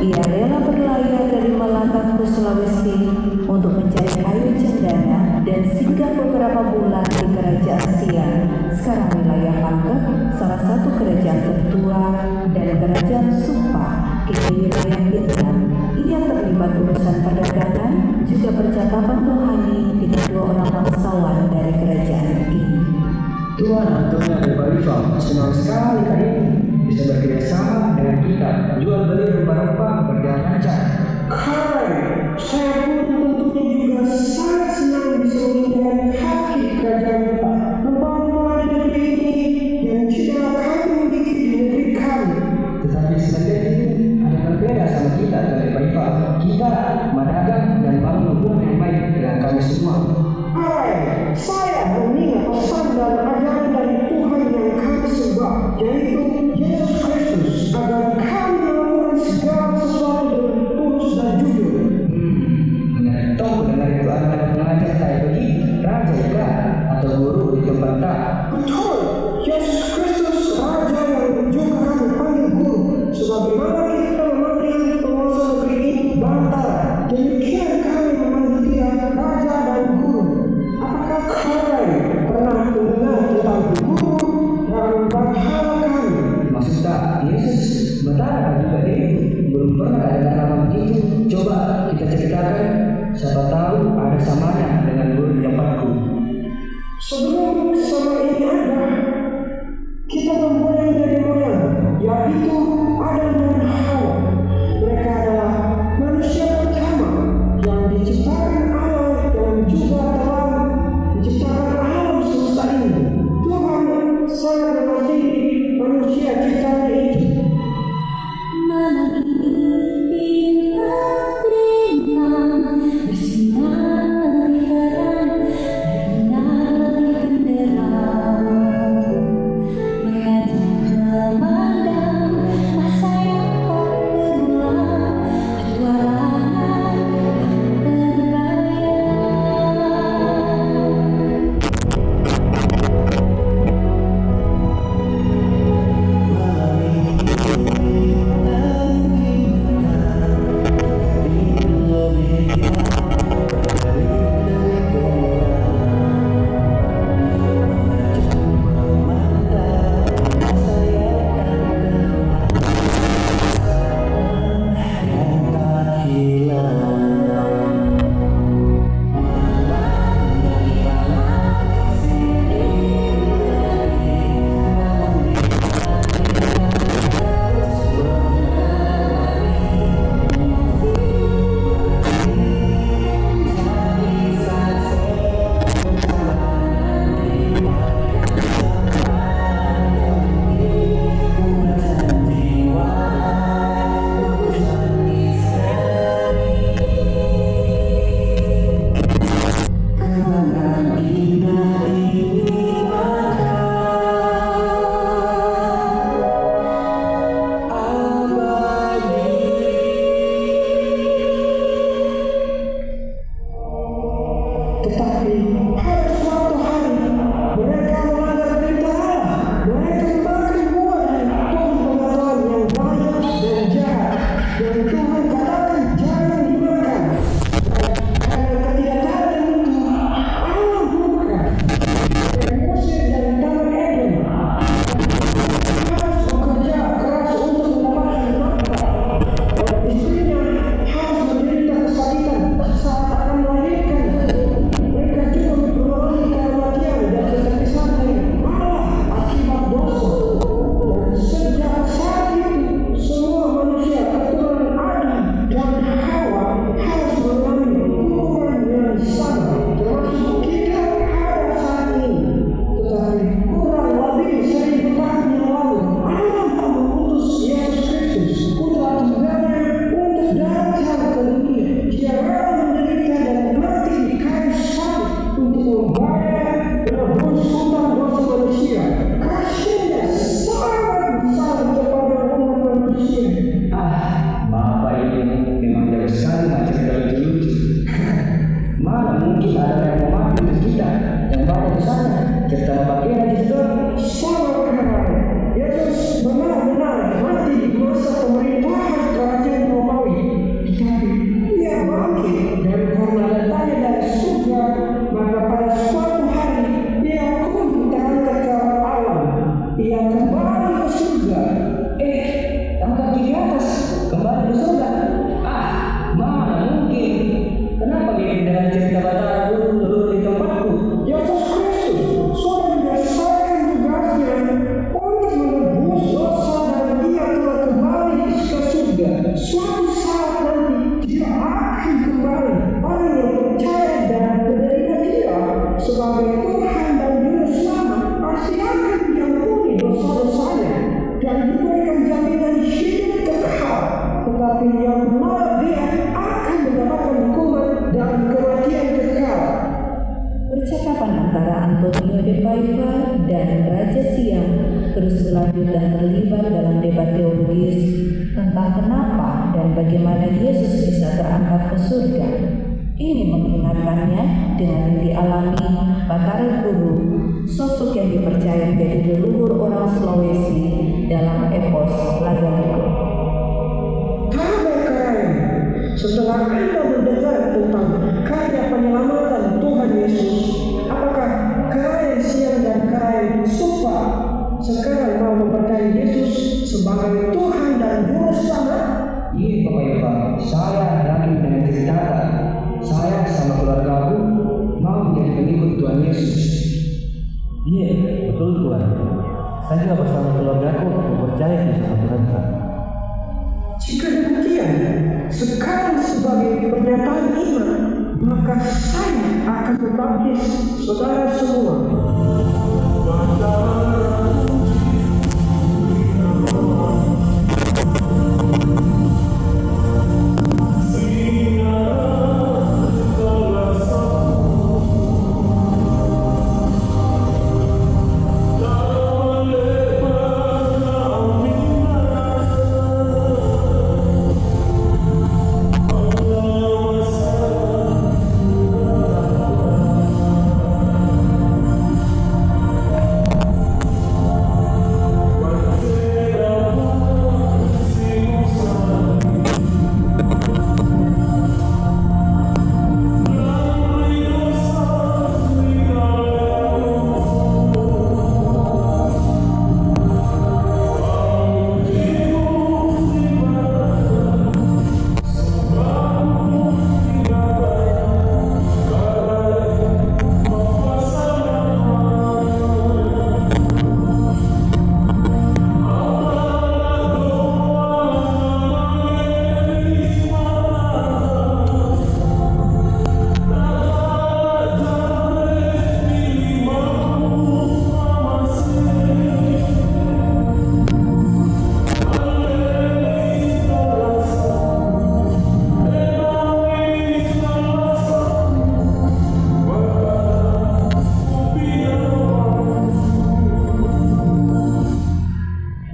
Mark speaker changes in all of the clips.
Speaker 1: Ia rela berlayar dari Melaka ke Sulawesi untuk mencari kayu cendana dan singgah beberapa bulan di Kerajaan Siam, sekarang wilayah Pangkep, salah satu kerajaan tertua, dan Kerajaan Sumpah, kini wilayah Vietnam. Ia terlibat urusan perdagangan, juga percakapan rohani dengan dua orang bangsawan dari kerajaan ini.
Speaker 2: Tuhan Antonia de Barifam senang sekali kali ini bisa bekerja sama dengan kita, jual beli rempah-rempah berjalan lancar.
Speaker 3: Hai, saya pun tentunya juga sangat senang bisa meninggalkan kaki kerajaan Bapak, rempah-rempah di negeri ini yang juga kami memiliki di negeri kami.
Speaker 2: Tetapi sebenarnya ini ada berbeda sama kita dari Barifam. Kita mendagang dan bangun hubungan yang baik dengan kami semua.
Speaker 3: Hai, saya mengingat pesan dan ajaran dari Tuhan yang kami sembah, yaitu Yesus Kristus, agar kami melakukan segala sesuatu dengan tulus dan jujur.
Speaker 2: Mengenai mendengar itu anak mengajar kayak begitu, raja juga atau guru di tempat tak.
Speaker 3: Betul, Yesus Kristus Raja yang juga kami panggil guru, sebagaimana kita memanggil penguasa negeri ini Bantara, demikian kami memanggil dia Raja dan Guru. Apakah kalian pernah mendengar tentang guru dan berhala kami?
Speaker 2: Maksud tak, Yesus sementara juga ini belum pernah ada nama begitu. Coba kita ceritakan, siapa tahu ada samanya dengan guru di tempatku.
Speaker 3: Sebelum sama ini ada, kita memulai dari moyang, yaitu Adam dan Hawa. Mereka adalah manusia pertama yang diciptakan Allah dan juga telah menciptakan alam semesta ini. Tuhan sangat mengasihi manusia ciptaan itu.
Speaker 1: Malam ini bintang-bintang bersinar lebih terang, berbinar lebih genderang, mengajak memandang masa yang tak berulang, petualangan tak
Speaker 3: Tetapi pada suatu hari mereka melanggar perintah Allah. Mereka makan buah dari pohon pengetahuan yang baik dan jahat, dan Tuhan katakan jangan dimakan. Karena ketidaktaatan itu Allah murka dan mengusir dari taman Eden. Harus bekerja keras untuk mendapatkan nafkah, dan istrinya harus menderita kesakitan saat akan melahirkan. Mereka juga mengalami kematian dan keterpisahan dari Allah akibat dosa. Dan sejak saat itu, semua manusia keturunan Adam dan Hawa harus mengalami hukuman yang sama, termasuk kita pada saat ini. Tetapi kurang lebih 1000 tahun yang lalu, Allah mengutus Yesus Kristus, Putra Tunggalnya, untuk datang ke dunia. Dia rela menderita dan mati di kayu salib untuk membayar penebus hutang dosa manusia. Kasihnya sangat besar kepada umat manusia.
Speaker 2: Bapak ini memang jago sekali cerita lucu-lucu. Mana mungkin ada yang mau mati untuk kita yang banyak di sana. Cerita Bapak ini cerita.
Speaker 3: Sama Yesus benar-benar mati di masa pemerintahan kerajaan Romawi tetapi yang menolak dia akan mendapatkan hukuman dan kematian kekal.
Speaker 1: Percakapan antara Antonio de Paiva dan Raja Siam terus berlanjut dan terlibat dalam debat teologis tentang kenapa dan bagaimana Yesus bisa terangkat ke surga. Ini mengingatkannya dengan yang dialami Batara Guru, sosok yang dipercaya menjadi leluhur orang Sulawesi dalam epos Lagaligo.
Speaker 3: Kabar keren, setelah Anda mendengar tentang karya penyelamatan Tuhan Yesus, apakah kalian siang dan kalian sumpah sekarang mau mempercayai Yesus sebagai Tuhan dan Juru Selamat?
Speaker 2: Iya Bapak Ibu, saya lagi dengan cerita. Saya sama keluarga aku mau menjadi pengikut Tuhan Yesus.
Speaker 4: Iya, betul Tuhan. Saya juga bersama keluargaku percaya sama Tuhan.
Speaker 3: Jika demikian, sekarang sebagai pernyataan iman, maka saya akan membaptis saudara semua.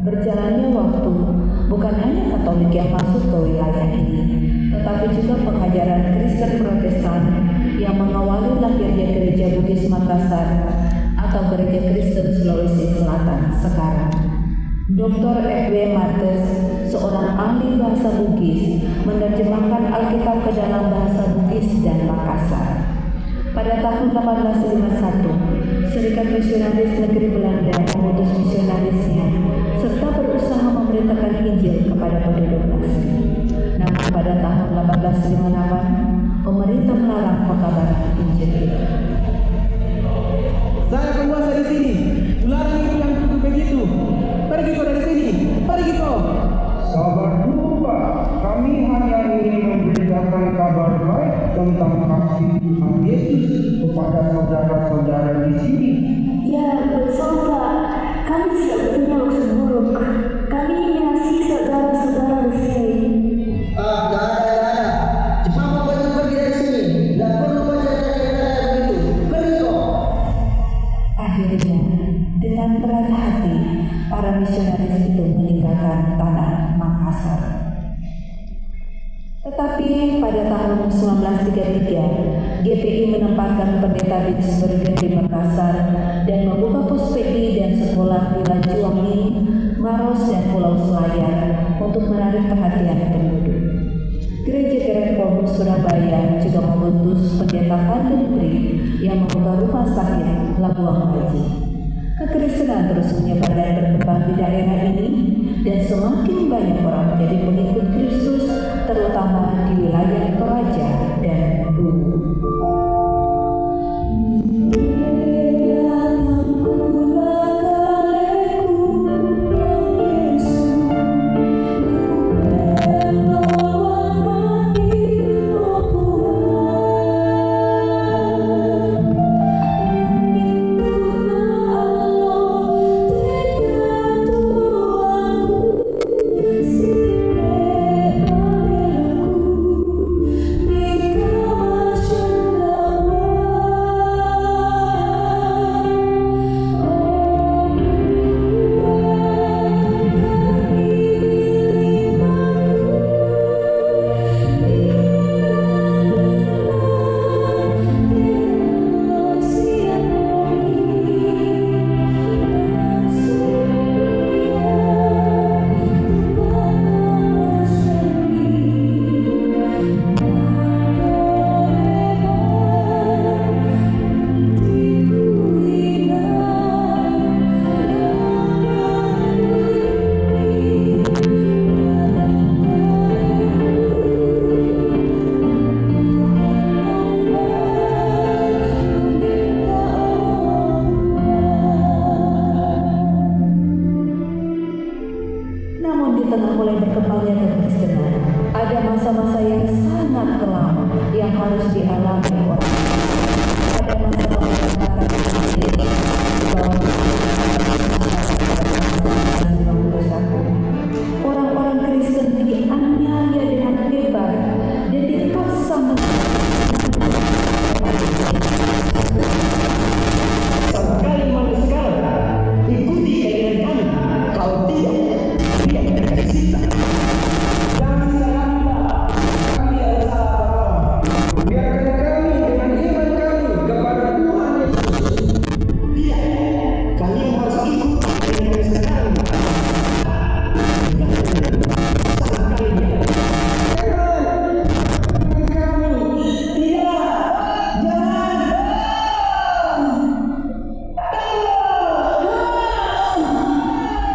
Speaker 1: Berjalannya waktu, bukan hanya Katolik yang masuk ke wilayah ini, tetapi juga pengajaran Kristen Protestan yang mengawali lahirnya Gereja Bugis Makassar atau Gereja Kristen Sulawesi Selatan sekarang. Dr. F.W. Martes, seorang ahli bahasa Bugis, menerjemahkan Alkitab ke dalam bahasa Bugis dan Makassar. Pada tahun 1851, Serikat Misionaris Negeri Belanda mengutus misionarisnya serta berusaha memberitakan Injil kepada penduduk asli. Namun pada tahun 1858, pemerintah melarang pekabaran Injil itu.
Speaker 5: Saya penguasa di sini. Ularang itu yang kudu begitu. Pergi kau dari sini. Pergi kau.
Speaker 3: Sabar dulu Pak, kami hanya ingin memberitakan kabar baik tentang kasih Tuhan Yesus kepada saudara-saudara di sini.
Speaker 6: Ya, betul Pak. Kami tidak punya maksud buruk. Kami mengasihi saudara-saudara di sini.
Speaker 3: Gak ada. Cepat membantu pergi dari sini. Gak perlu banyak kata-kata begitu. Pergi kok.
Speaker 1: Akhirnya, dengan berat hati, para misionaris itu meninggalkan tanah Makassar. Tetapi pada tahun 1933, GPI menempatkan pendeta Binsbergen di Makassar dan membuka pos PI dan sekolah di Lanjuwangi, Maros, dan Pulau Selayar untuk menarik perhatian penduduk. Gereja Reform Surabaya juga mengutus pendeta Vandenbri yang membuka rumah sakit Labuan Bajo. Kekristenan terus menyebar dan berkembang di daerah ini, dan semakin banyak orang menjadi pengikut Kristus, terutama di wilayah Toraja dan Luwu. harus dialami orang pada masa pemberontakan ini bahwa orang-orang Kristen dianiaya dengan hebat dan dipaksa
Speaker 3: Sekali manusia ikuti keinginan kami, kalau tidak akan disita. Jangan salahkan kami adalah salah. Biarkan kami dengan iman kami kepada Tuhan Yesus. Tidak, kalian harus ikut keinginan sekarang. Salah kalian.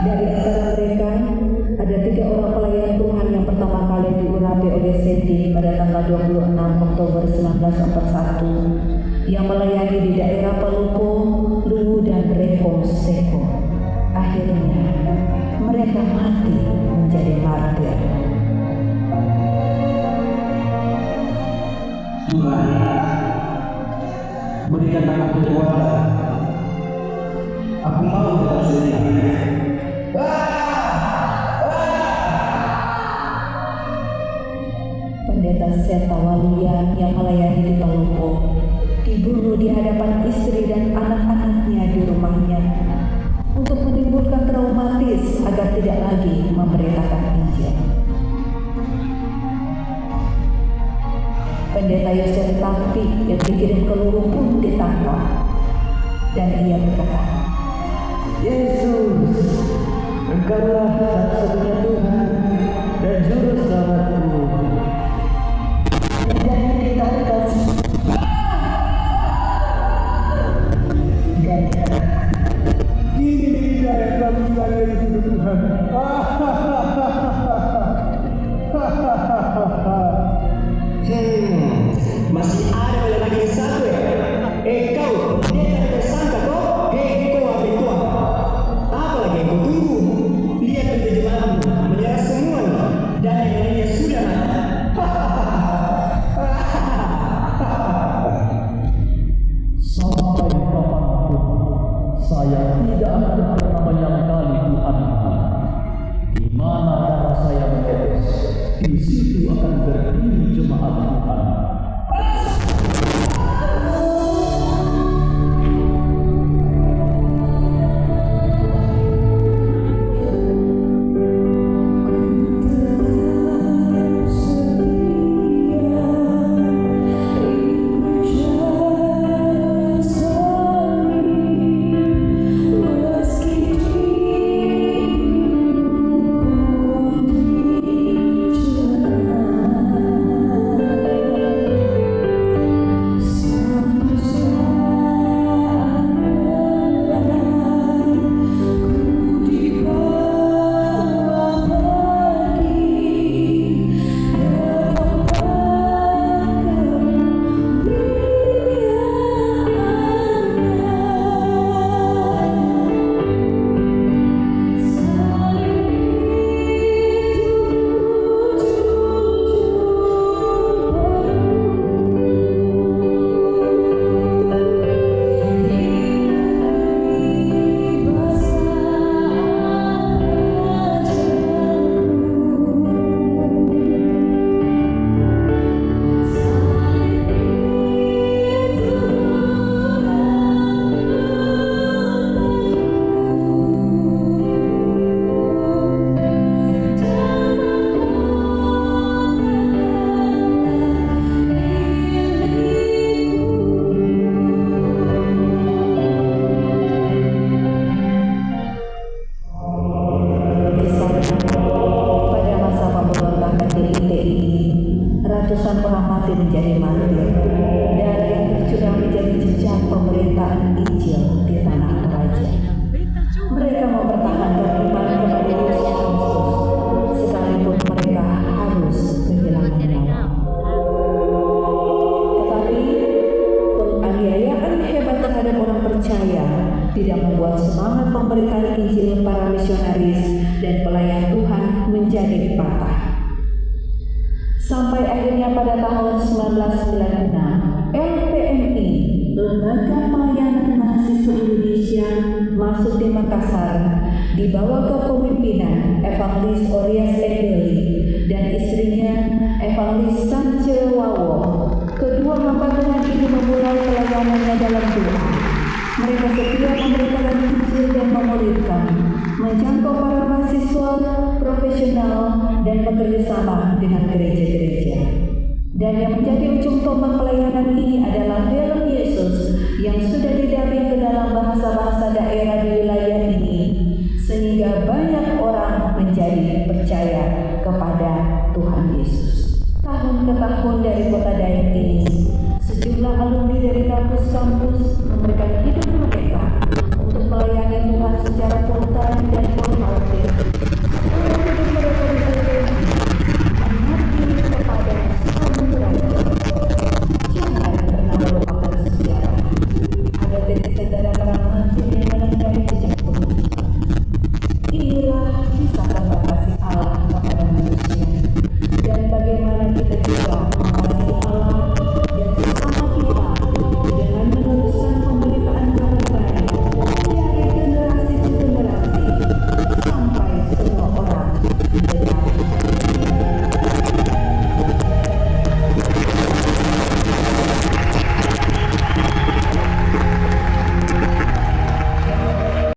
Speaker 1: Dari antara mereka, ada 3 orang pelayan Tuhan yang pertama kali diurapi oleh Sandy pada tanggal 26 Oktober 1941 yang melayani di daerah Paluco, Luwu, dan Reko Seko. Akhirnya, mereka mati menjadi martir.
Speaker 2: Tuhan, berikanlah aku kekuatan. Aku mau tetap setia.
Speaker 1: Pendeta Seta Waluya yang melayani di Paluco dibunuh di hadapan istri dan anak-anaknya di rumahnya untuk menimbulkan traumatis agar tidak lagi memberitakan Injil. Pendeta Yosef Taufik yang dikirim ke Luwu pun ditangkap dan ia berkata,
Speaker 4: Yesus, Engkaulah satu-satunya Tuhan dan Juru Selamatku.
Speaker 1: dan ditangkap
Speaker 3: Ini dia yang kami layani itu Tuhan. Masih ada lagi yang satu ya? Kau, dia tak tersangka kau? Kau apa itu? Apa lagi yang kau tunggu? Lihat penterjemahanmu, menyerah semua dan yang lainnya sudah mati.
Speaker 4: Sampai kapanpun saya tidak akan pernah menyangkali Tuhanku. Di mana darah saya menetes, di situ akan berdiri jemaat Tuhan.
Speaker 1: Sampai akhirnya pada tahun 1996, LPMI, Lembaga Pelayanan Mahasiswa Indonesia, masuk di Makassar di bawah kepemimpinan Evangelis Orias Endeli dan istrinya Evangelis Sance Wawo. Kedua hamba Tuhan ini memulai pelayanannya dalam doa. Mereka setia memberitakan Injil dan memuridkan, menjangkau para mahasiswa, profesional, dan bekerja sama dengan gereja-gereja. Dan yang menjadi ujung tombak pelayanan ini adalah film Yesus yang sudah